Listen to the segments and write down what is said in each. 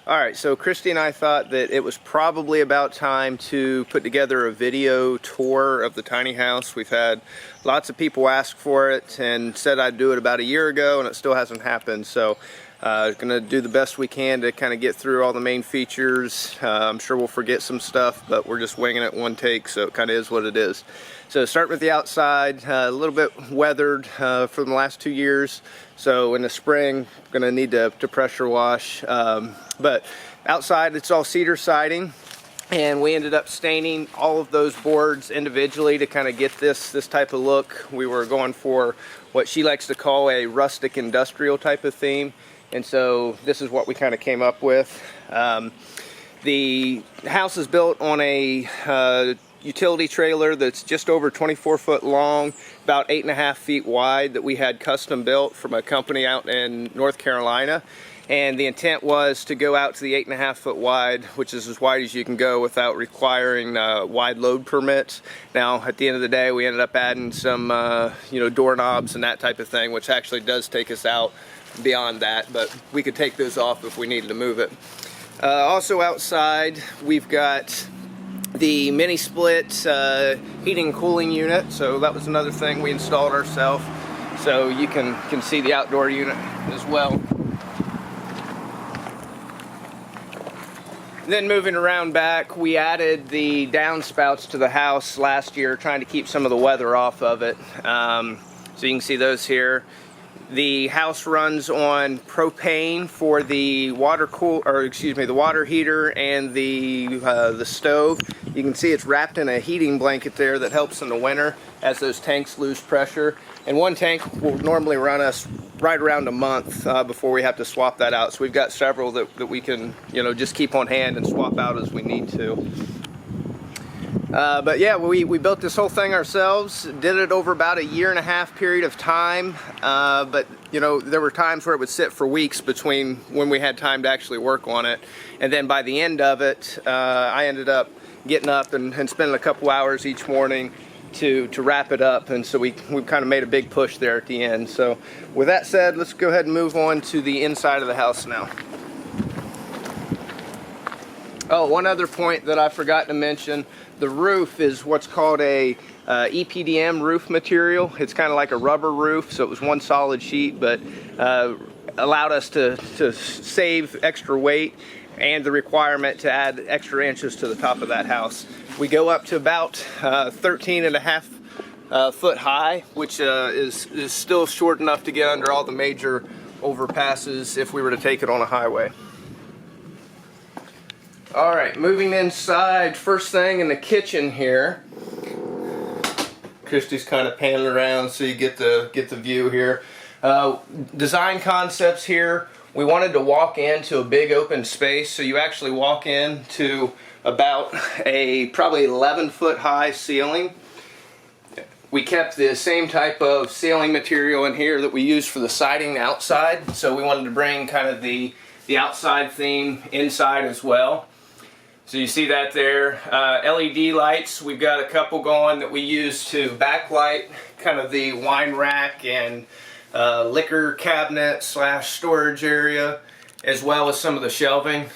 Alright, so Christy and I thought that it was probably about time to put together a video tour of the tiny house. We've had lots of people ask for it and said I'd do it about a year ago, and it still hasn't happened. So going to do the best we can to kind of get through all the main features. I'm sure we'll forget some stuff, but we're just winging it one take, so it kind of is what it is. So start with the outside, a little bit weathered for the last 2 years. So in the spring, going to need to pressure wash. But outside, it's all cedar siding, and we ended up staining all of those boards individually to kind of get this type of look. We were going for what she likes to call a rustic industrial type of theme, and so this is what we kind of came up with. The house is built on a utility trailer that's just over 24 foot long, about 8.5 feet wide, that we had custom built from a company out in North Carolina. And the intent was to go out to the 8.5 foot wide, which is as wide as you can go without requiring wide load permits. Now, at the end of the day, we ended up adding some doorknobs and that type of thing, which actually does take us out beyond that, but we could take those off if we needed to move it. Also outside, we've got the mini split heating and cooling unit. So that was another thing we installed ourselves. So you can see the outdoor unit as well. Then moving around back, we added the downspouts to the house last year, trying to keep some of the weather off of it. So you can see those here. The house runs on propane for the the water heater and the stove. You can see it's wrapped in a heating blanket there that helps in the winter as those tanks lose pressure. And one tank will normally run us right around a month before we have to swap that out. So we've got several that we can, just keep on hand and swap out as we need to. But yeah, we built this whole thing ourselves, did it over about a 1.5 year period of time, but there were times where it would sit for weeks between when we had time to actually work on it. And then by the end of it, I ended up getting up and spending a couple hours each morning to wrap it up, and so we kind of made a big push there at the end. So with that said, let's go ahead and move on to the inside of the house now. Oh, one other point that I forgot to mention, the roof is what's called a EPDM roof material. It's kind of like a rubber roof, so it was one solid sheet, but allowed us to save extra weight and the requirement to add extra inches to the top of that house. We go up to about 13.5 foot high, which is still short enough to get under all the major overpasses if we were to take it on a highway. Alright, moving inside, first thing in the kitchen here. Christy's kind of panning around so you get the view here. Design concepts here. We wanted to walk into a big open space, so you actually walk into about a probably 11 foot high ceiling. We kept the same type of ceiling material in here that we used for the siding outside, so we wanted to bring kind of the outside theme inside as well. So you see that there. LED lights, we've got a couple going that we use to backlight kind of the wine rack and liquor cabinet / storage area, as well as some of the shelving.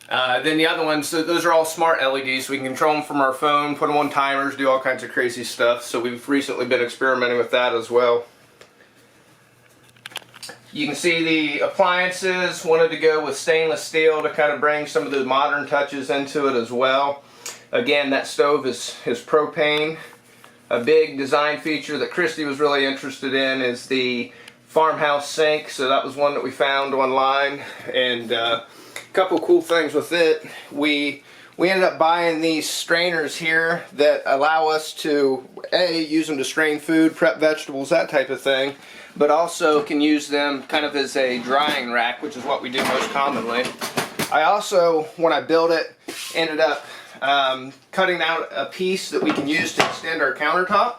Then the other ones, those are all smart LEDs, so we can control them from our phone, put them on timers, do all kinds of crazy stuff. So we've recently been experimenting with that as well. You can see the appliances, wanted to go with stainless steel to kind of bring some of the modern touches into it as well. Again, that stove is propane. A big design feature that Christy was really interested in is the farmhouse sink, so that was one that we found online. And a couple cool things with it. We ended up buying these strainers here that allow us to use them to strain food, prep vegetables, that type of thing, but also can use them kind of as a drying rack, which is what we do most commonly. I also, when I built it, ended up cutting out a piece that we can use to extend our countertop,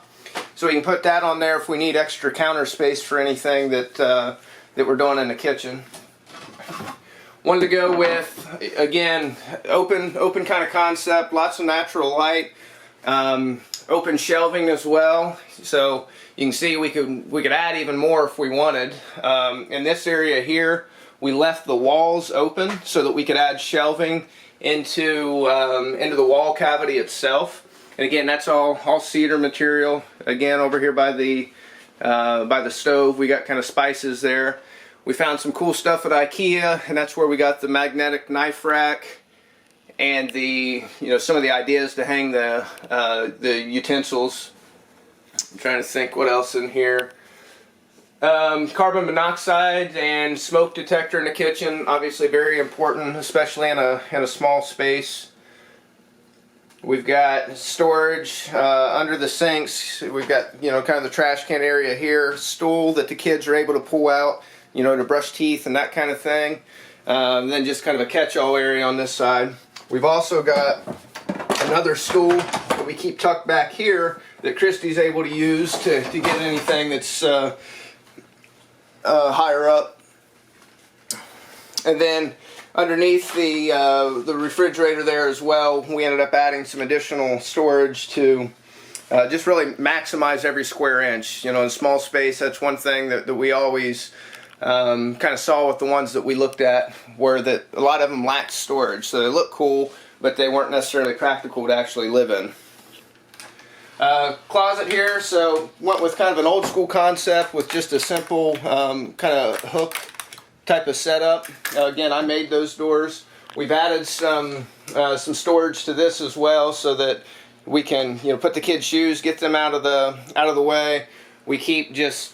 so we can put that on there if we need extra counter space for anything that we're doing in the kitchen. Wanted to go with, again, open kind of concept, lots of natural light, open shelving as well. So you can see we could add even more if we wanted. In this area here, we left the walls open so that we could add shelving into the wall cavity itself. And again, that's all cedar material. Again, over here by the stove, we got kind of spices there. We found some cool stuff at IKEA, and that's where we got the magnetic knife rack and some of the ideas to hang the utensils. I'm trying to think what else in here. Carbon monoxide and smoke detector in the kitchen, obviously very important, especially in a small space. We've got storage under the sinks. We've got kind of the trash can area here, stool that the kids are able to pull out, to brush teeth and that kind of thing. And then just kind of a catch-all area on this side. We've also got another stool that we keep tucked back here that Christy's able to use to get anything that's higher up. And then underneath the refrigerator there as well, we ended up adding some additional storage to just really maximize every square inch. In small space, that's one thing that we always kind of saw with the ones that we looked at, were that a lot of them lacked storage. So they look cool, but they weren't necessarily practical to actually live in. Closet here, so went with kind of an old school concept with just a simple kind of hook type of setup. Again, I made those doors. We've added some storage to this as well, so that we can put the kids' shoes, get them out of the way. We keep just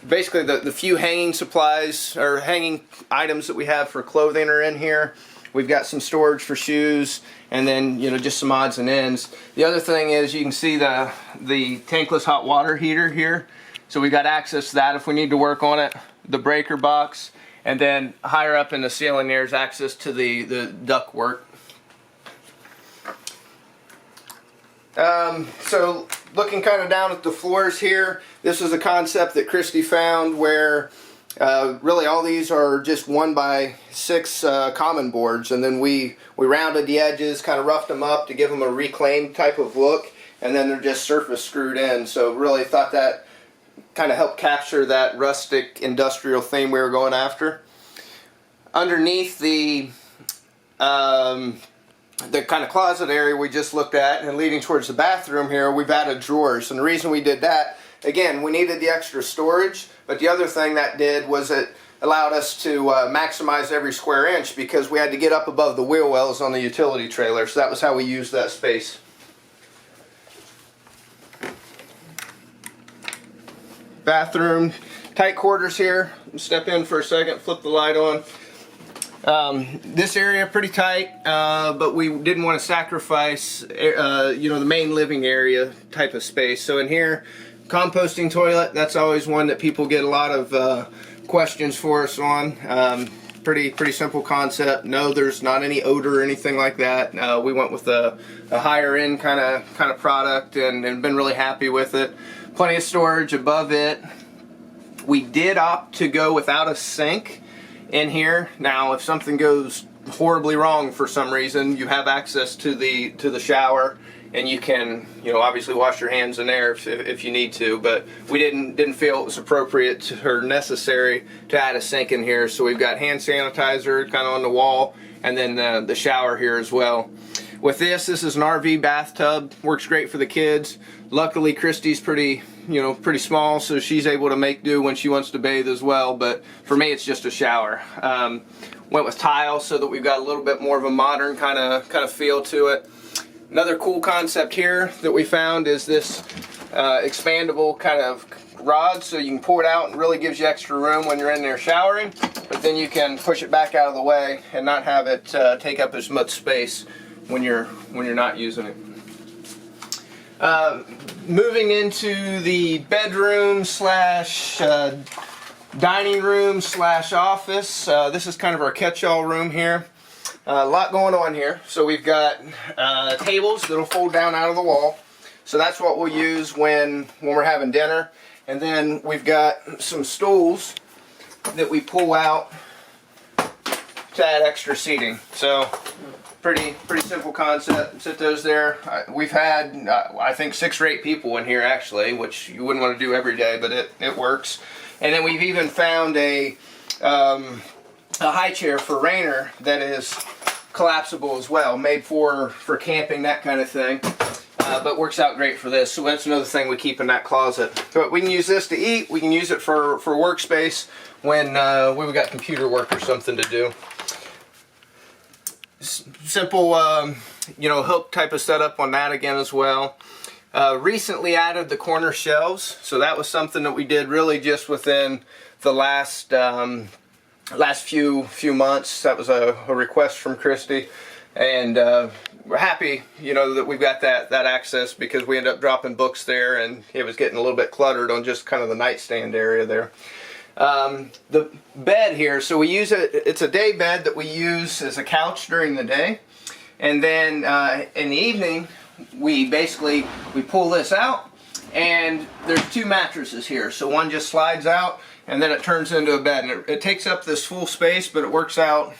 basically the few hanging supplies or hanging items that we have for clothing are in here. We've got some storage for shoes, and then just some odds and ends. The other thing is, you can see the tankless hot water heater here, so we've got access to that if we need to work on it. The breaker box, and then higher up in the ceiling there's access to the ductwork. So looking kind of down at the floors here, this is a concept that Christy found where really all these are just 1x6 common boards, and then we rounded the edges, kind of roughed them up to give them a reclaimed type of look, and then they're just surface screwed in. So really thought that kind of helped capture that rustic industrial theme we were going after. Underneath the kind of closet area we just looked at, and leading towards the bathroom here, we've added drawers. And the reason we did that, again, we needed the extra storage, but the other thing that did was it allowed us to maximize every square inch, because we had to get up above the wheel wells on the utility trailer. So that was how we used that space. Bathroom, tight quarters here. Step in for a second, flip the light on. This area pretty tight, but we didn't want to sacrifice the main living area type of space. So in here, composting toilet, that's always one that people get a lot of questions for us on. Pretty simple concept. No, there's not any odor or anything like that. We went with a higher end kind of product, and been really happy with it. Plenty of storage above it. We did opt to go without a sink in here. Now, if something goes horribly wrong for some reason, you have access to the shower, and you can obviously wash your hands in there if you need to. But we didn't feel it was appropriate or necessary to add a sink in here. So we've got hand sanitizer kind of on the wall, and then the shower here as well. With this is an RV bathtub. Works great for the kids. Luckily, Christy's pretty small, so she's able to make do when she wants to bathe as well. But for me, it's just a shower. Went with tile so that we've got a little bit more of a modern kind of feel to it. Another cool concept here that we found is this expandable kind of rod, so you can pull it out, and really gives you extra room when you're in there showering. But then you can push it back out of the way and not have it take up as much space when you're not using it. Moving into the bedroom slash dining room slash office. This is kind of our catch-all room here. A lot going on here. So we've got tables that'll fold down out of the wall. So that's what we'll use when we're having dinner. And then we've got some stools that we pull out to add extra seating. So pretty simple concept. Sit those there. We've had I think 6 or 8 people in here actually, which you wouldn't want to do every day, but it works. And then we've even found a a high chair for Rainer that is collapsible as well, made for camping, that kind of thing. But works out great for this. So that's another thing we keep in that closet. But we can use this to eat. We can use it for workspace when we've got computer work or something to do. Simple, hook type of setup on that again as well. Recently added the corner shelves. So that was something that we did really just within the last few months. That was a request from Christy, and we're happy, that we've got that access, because we ended up dropping books there, and it was getting a little bit cluttered on just kind of the nightstand area there. The bed here, so we use it. It's a day bed that we use as a couch during the day, and then in the evening we pull this out, and there's two mattresses here. So one just slides out, and then it turns into a bed, and it takes up this full space, but it works out,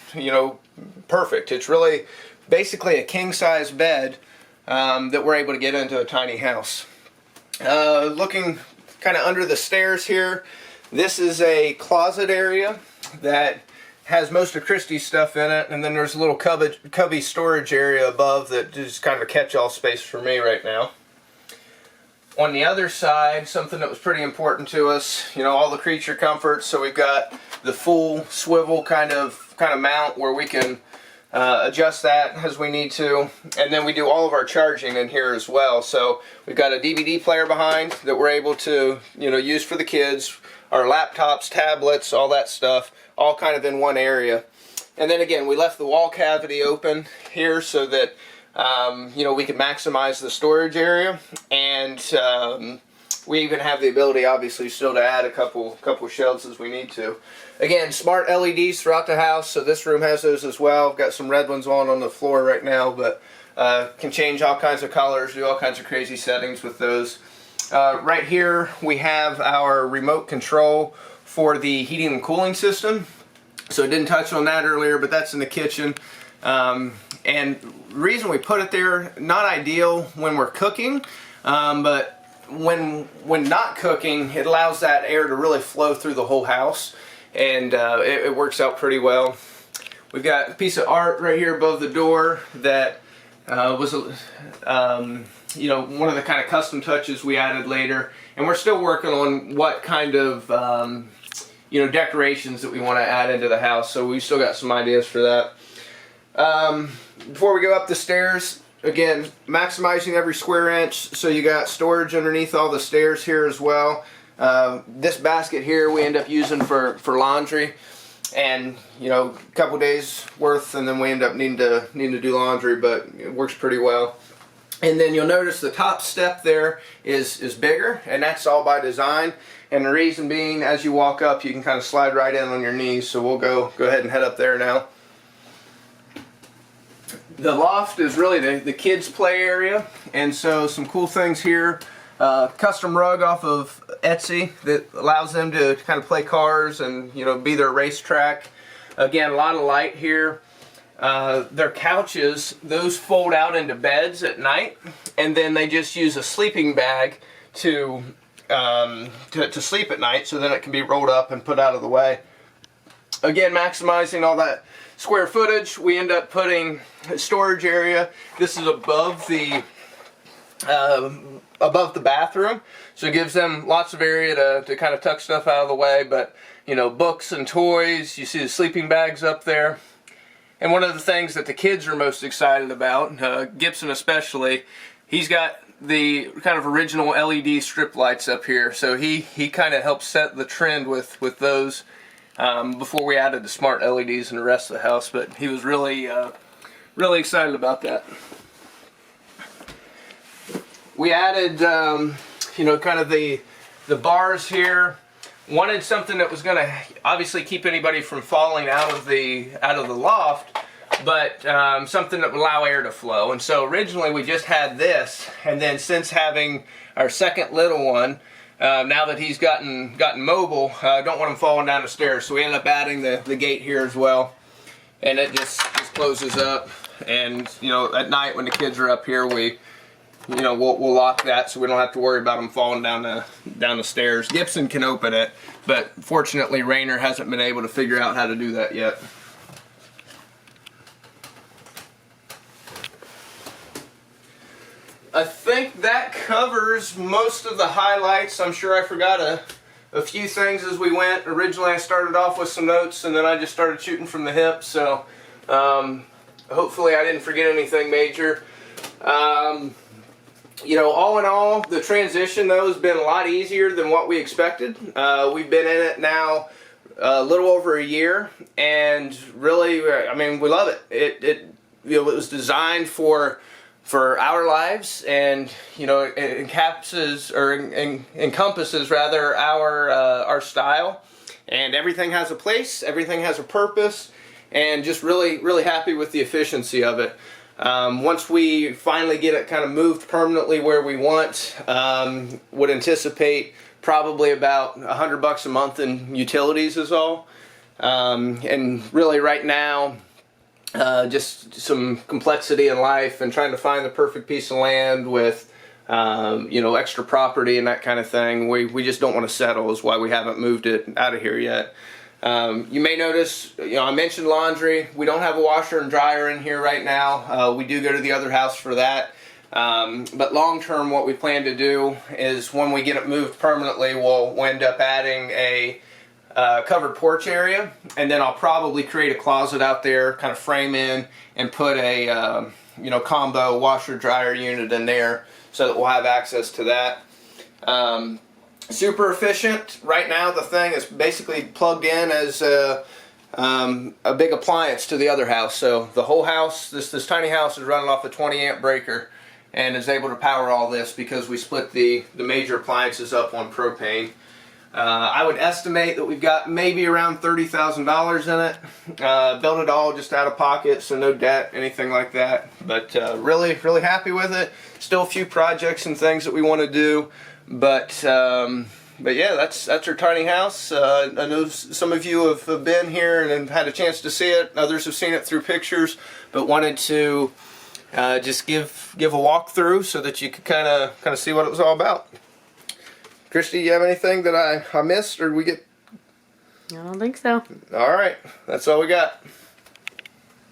perfect. It's really basically a king-size bed that we're able to get into a tiny house. Looking kind of under the stairs here, this is a closet area that has most of Christy's stuff in it, and then there's a little cubby storage area above that is kind of a catch-all space for me right now. On the other side, something that was pretty important to us, all the creature comforts. So we've got the full swivel kind of mount where we can adjust that as we need to, and then we do all of our charging in here as well. So we've got a DVD player behind that we're able to use for the kids, our laptops, tablets, all that stuff, all kind of in one area. And then again, we left the wall cavity open here so that we can maximize the storage area, and we even have the ability, obviously, still to add a couple shelves as we need to. Again, smart LEDs throughout the house, so this room has those as well. I've got some red ones on the floor right now, but can change all kinds of colors, do all kinds of crazy settings with those. Right here we have our remote control for the heating and cooling system. So I didn't touch on that earlier, but that's in the kitchen. And the reason we put it there, not ideal when we're cooking, but when not cooking, it allows that air to really flow through the whole house, and it works out pretty well. We've got a piece of art right here above the door that was one of the kind of custom touches we added later, and we're still working on what kind of decorations that we want to add into the house, so we still got some ideas for that. Before we go up the stairs, again, maximizing every square inch, so you got storage underneath all the stairs here as well. This basket here we end up using for laundry, and a couple days worth, and then we end up needing to do laundry, but it works pretty well. And then you'll notice the top step there is bigger, and that's all by design. And the reason being, as you walk up, you can kind of slide right in on your knees. So we'll go ahead and head up there now. The loft is really the kids' play area, and so some cool things here. Custom rug off of Etsy that allows them to kind of play cars and be their racetrack. Again, a lot of light here. Their couches, those fold out into beds at night, and then they just use a sleeping bag to sleep at night, so then it can be rolled up and put out of the way. Again, maximizing all that square footage. We end up putting a storage area. This is above the bathroom, so it gives them lots of area to kind of tuck stuff out of the way, but books and toys. You see the sleeping bags up there. And one of the things that the kids are most excited about, Gibson especially, he's got the kind of original LED strip lights up here. So he kind of helped set the trend with those before we added the smart LEDs in the rest of the house. But he was really excited about that. We added kind of the bars here. Wanted something that was going to obviously keep anybody from falling out of the loft, but something that would allow air to flow. And so originally we just had this, and then since having our second little one, now that he's gotten mobile, don't want him falling down the stairs, so we ended up adding the gate here as well, and it just closes up. And at night when the kids are up here, we you know, we'll lock that so we don't have to worry about them falling down the stairs. Gibson can open it, but fortunately Rainer hasn't been able to figure out how to do that yet. I think that covers most of the highlights. I'm sure I forgot a few things as we went. Originally I started off with some notes and then I just started shooting from the hip, so hopefully I didn't forget anything major. You know, all in all, the transition though has been a lot easier than what we expected. We've been in it now a little over a year, and really, I mean, we love it. It you know, it was designed for our lives, and you know, it encompasses rather our style, and everything has a place, everything has a purpose, and just really happy with the efficiency of it. Once we finally get it kind of moved permanently where we want, would anticipate probably about $100 a month in utilities is all. And really right now, just some complexity in life and trying to find the perfect piece of land with, you know, extra property and that kind of thing. We just don't want to settle, is why we haven't moved it out of here yet. You may notice, you know, I mentioned laundry. We don't have a washer and dryer in here right now. We do go to the other house for that. But long term, what we plan to do is when we get it moved permanently, we'll end up adding a covered porch area, and then I'll probably create a closet out there, kind of frame in, and put a you know, combo washer dryer unit in there so that we'll have access to that. Super efficient. Right now the thing is basically plugged in as a big appliance to the other house. So the whole house, this tiny house, is running off a 20 amp breaker and is able to power all this because we split the major appliances up on propane. I would estimate that we've got maybe around $30,000 in it. Built it all just out of pocket, so no debt, anything like that. But really happy with it. Still a few projects and things that we want to do. But yeah, that's our tiny house. I know some of you have been here and had a chance to see it. Others have seen it through pictures, but wanted to just give a walkthrough so that you could kind of see what it was all about. Christy, you have anything that I missed, or we get? I don't think so. All right, that's all we got.